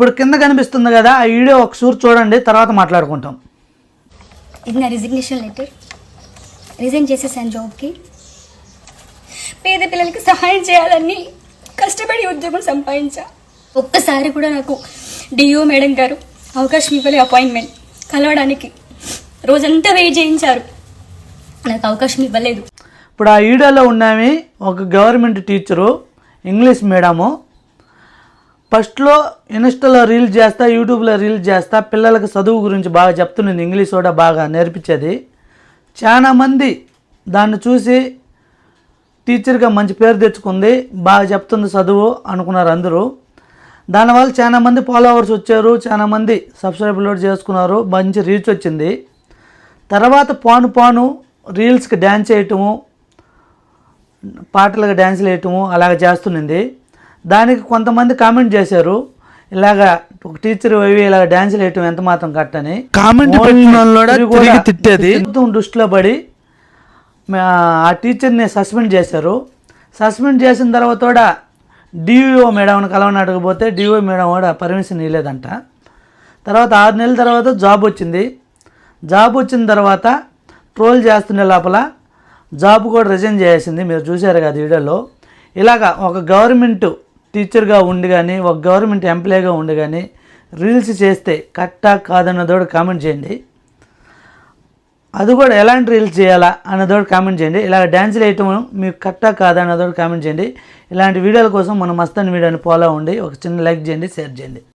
ఇప్పుడు కింద కనిపిస్తుంది కదా, ఆ వీడియో ఒకసారి చూడండి, తర్వాత మాట్లాడుకుంటాం. ఇది నా రిజిగ్నేషన్ లెటర్. రిజైన్ చేసేసాను జాబ్కి. పేద పిల్లలకి సహాయం చేయాలని కష్టపడి ఉద్యోగం సంపాదించా. ఒక్కసారి కూడా నాకు డిఓ మేడం గారు అవకాశం ఇవ్వలే. అపాయింట్మెంట్ కలవడానికి రోజంతా వెయిట్ చేయించారు, నాకు అవకాశం ఇవ్వలేదు. ఇప్పుడు ఆ వీడియోలో ఉన్నామి ఒక గవర్నమెంట్ టీచరు, ఇంగ్లీష్ మీడియము. ఫస్ట్లో ఇన్స్టాలో రీల్స్ చేస్తా, యూట్యూబ్లో రీల్స్ చేస్తా, పిల్లలకి చదువు గురించి బాగా చెప్తున్నది, ఇంగ్లీష్ కూడా బాగా నేర్పించేది. చాలామంది దాన్ని చూసి టీచర్గా మంచి పేరు తెచ్చుకుంది, బాగా చెప్తుంది చదువు అనుకున్నారు అందరూ. దానివల్ల చాలామంది ఫాలోవర్స్ వచ్చారు, చాలామంది సబ్స్క్రైబ్ లోడ్ చేసుకున్నారు, మంచి రీచ్ వచ్చింది. తర్వాత పాను రీల్స్కి డ్యాన్స్ చేయటము, పాటలకు డ్యాన్స్లు వేయటము అలాగ చేస్తున్నది. దానికి కొంతమంది కామెంట్ చేశారు, ఇలాగా ఒక టీచర్ అవి ఇలాగ డ్యాన్స్లు వేయటం ఎంత మాత్రం కట్టని కామెంట్ తిట్టేది. దృష్టిలో పడి ఆ టీచర్ని సస్పెండ్ చేశారు. సస్పెండ్ చేసిన తర్వాత కూడా డిఓ మేడంని కలవనడకపోతే డిఓ మేడం కూడా పర్మిషన్ ఇవ్వలేదంట. తర్వాత 6 నెలల తర్వాత జాబ్ వచ్చింది. జాబ్ వచ్చిన తర్వాత ట్రోల్ చేస్తుండే లోపల జాబ్ కూడా రిజైన్ చేసింది. మీరు చూశారు కదా వీడియోలో. ఇలాగా ఒక గవర్నమెంట్ టీచర్గా ఉండి కానీ, ఒక గవర్నమెంట్ ఎంప్లాయీగా ఉండి కానీ రీల్స్ చేస్తే కట్టా కాదన్నదోడు కామెంట్ చేయండి. అది కూడా ఎలాంటి రీల్స్ చేయాలా అన్నదోడు కామెంట్ చేయండి. ఇలాగ డ్యాన్స్లు వేయటం మీకు కట్టా కాదా అన్నదోడు కామెంట్ చేయండి. ఇలాంటి వీడియోల కోసం మన మస్తాన్ వీడియోని ఫాలో అవ్వండి. ఒక చిన్న లైక్ చేయండి, షేర్ చేయండి.